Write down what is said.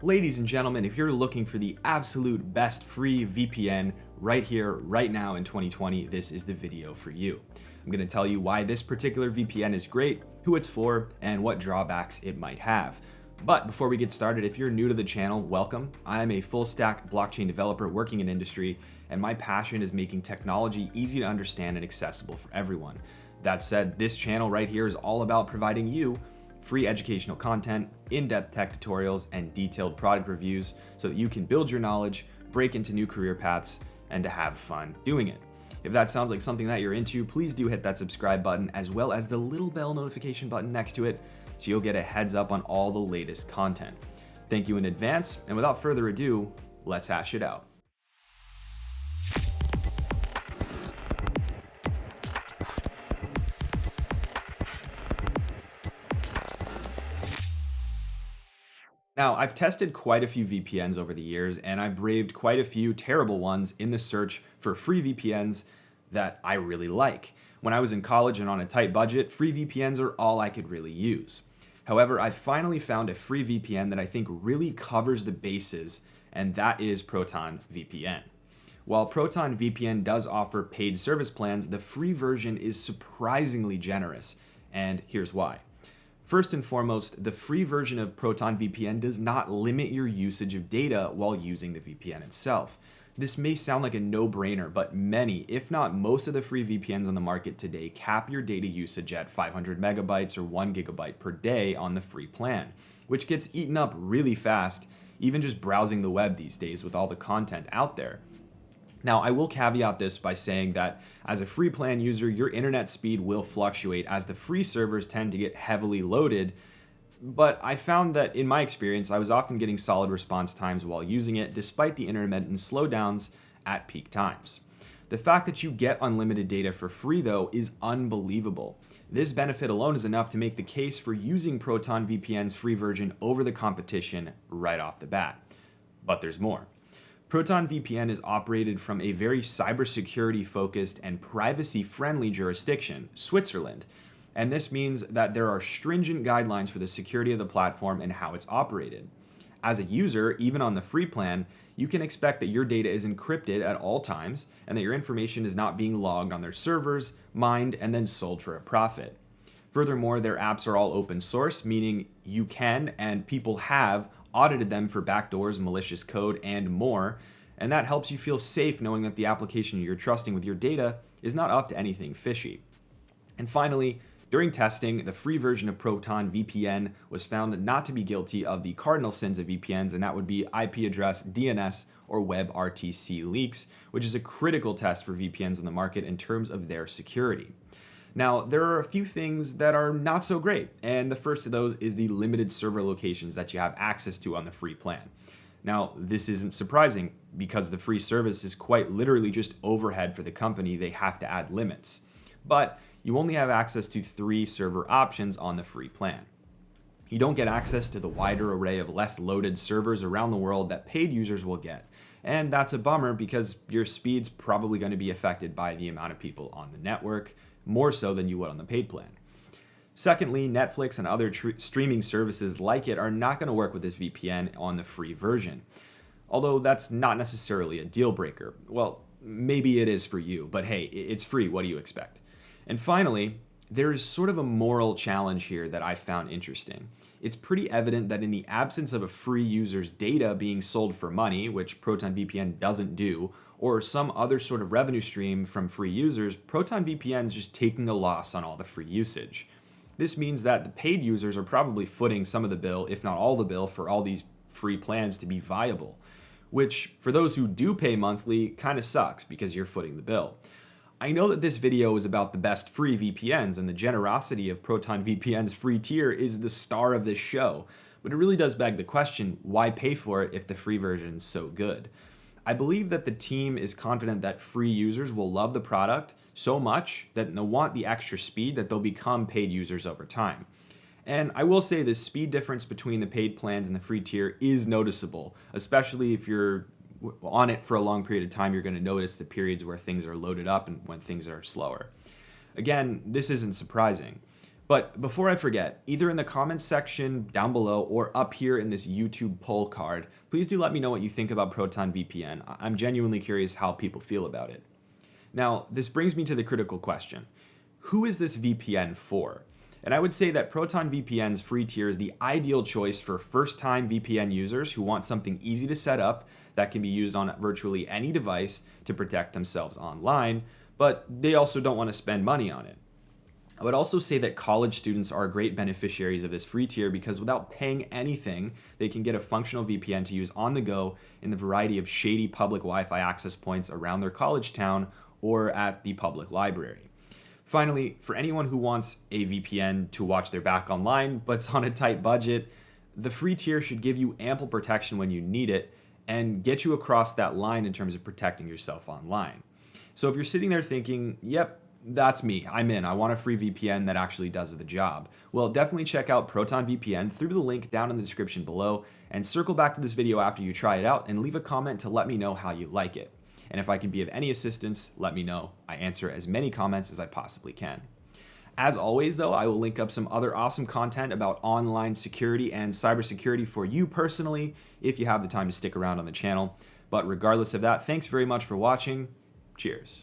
Ladies and gentlemen, if you're looking for the absolute best free VPN right here, right now in 2020, this is the video for you. I'm going to tell you why this particular VPN is great, who it's for, and what drawbacks it might have. But before we get started, if you're new to the channel, welcome. I am a full stack blockchain developer working in industry, and my passion is making technology easy to understand and accessible for everyone. That said, this channel right here is all about providing you free educational content, in-depth tech tutorials, and detailed product reviews so that you can build your knowledge, break into new career paths, and to have fun doing it. If that sounds like something that you're into, please do hit that subscribe button as well as the little bell notification button next to it so you'll get a heads up on all the latest content. Thank you in advance, and without further ado, let's hash it out. Now, I've tested quite a few VPNs over the years, and I've braved quite a few terrible ones in the search for free VPNs that I really like. When I was in college and on a tight budget, free VPNs are all I could really use. However, I finally found a free VPN that I think really covers the bases, and that is Proton VPN. While Proton VPN does offer paid service plans, the free version is surprisingly generous, and here's why. First and foremost, the free version of Proton VPN does not limit your usage of data while using the VPN itself. This may sound like a no-brainer, but many, if not most of the free VPNs on the market today cap your data usage at 500 megabytes or 1 gigabyte per day on the free plan, which gets eaten up really fast, even just browsing the web these days with all the content out there. Now, I will caveat this by saying that as a free plan user, your internet speed will fluctuate as the free servers tend to get heavily loaded. But I found that in my experience, I was often getting solid response times while using it, despite the intermittent slowdowns at peak times. The fact that you get unlimited data for free, though, is unbelievable. This benefit alone is enough to make the case for using Proton VPN's free version over the competition right off the bat. But there's more. Proton VPN is operated from a very cybersecurity-focused and privacy-friendly jurisdiction, Switzerland, and this means that there are stringent guidelines for the security of the platform and how it's operated. As a user, even on the free plan, you can expect that your data is encrypted at all times and that your information is not being logged on their servers, mined, and then sold for a profit. Furthermore, their apps are all open source, meaning you can and people have audited them for backdoors, malicious code, and more, and that helps you feel safe knowing that the application you're trusting with your data is not up to anything fishy. And finally, during testing, the free version of Proton VPN was found not to be guilty of the cardinal sins of VPNs, and that would be IP address, DNS, or WebRTC leaks, which is a critical test for VPNs on the market in terms of their security. Now, there are a few things that are not so great, and the first of those is the limited server locations that you have access to on the free plan. Now, this isn't surprising because the free service is quite literally just overhead for the company. They have to add limits. But you only have access to 3 server options on the free plan. You don't get access to the wider array of less loaded servers around the world that paid users will get. And that's a bummer because your speed's probably going to be affected by the amount of people on the network, more so than you would on the paid plan. Secondly, Netflix and other streaming services like it are not going to work with this VPN on the free version. Although that's not necessarily a deal breaker. Well, maybe it is for you, but hey, it's free, what do you expect? And finally, there is sort of a moral challenge here that I found interesting. It's pretty evident that in the absence of a free user's data being sold for money, which Proton VPN doesn't do, or some other sort of revenue stream from free users, Proton VPN is just taking a loss on all the free usage. This means that the paid users are probably footing some of the bill, if not all the bill, for all these free plans to be viable, which for those who do pay monthly kind of sucks because you're footing the bill. I know that this video is about the best free VPNs, and the generosity of Proton VPN's free tier is the star of this show, but it really does beg the question, why pay for it if the free version is so good? I believe that the team is confident that free users will love the product so much that they'll want the extra speed that they'll become paid users over time. And I will say the speed difference between the paid plans and the free tier is noticeable, especially if you're on it for a long period of time. You're going to notice the periods where things are loaded up and when things are slower. Again, this isn't surprising. But before I forget, either in the comments section down below or up here in this YouTube poll card, please do let me know what you think about Proton VPN. I'm genuinely curious how people feel about it. Now, this brings me to the critical question. Who is this VPN for? And I would say that Proton VPN's free tier is the ideal choice for first-time VPN users who want something easy to set up that can be used on virtually any device to protect themselves online, but they also don't want to spend money on it. I would also say that college students are great beneficiaries of this free tier because without paying anything, they can get a functional VPN to use on the go in the variety of shady public Wi-Fi access points around their college town or at the public library. Finally, for anyone who wants a VPN to watch their back online but's on a tight budget, the free tier should give you ample protection when you need it and get you across that line in terms of protecting yourself online. So if you're sitting there thinking, yep, that's me, I'm in, I want a free VPN that actually does the job, well, definitely check out Proton VPN through the link down in the description below and circle back to this video after you try it out and leave a comment to let me know how you like it. And if I can be of any assistance, let me know. I answer as many comments as I possibly can. As always, though, I will link up some other awesome content about online security and cybersecurity for you personally if you have the time to stick around on the channel. But regardless of that, thanks very much for watching. Cheers.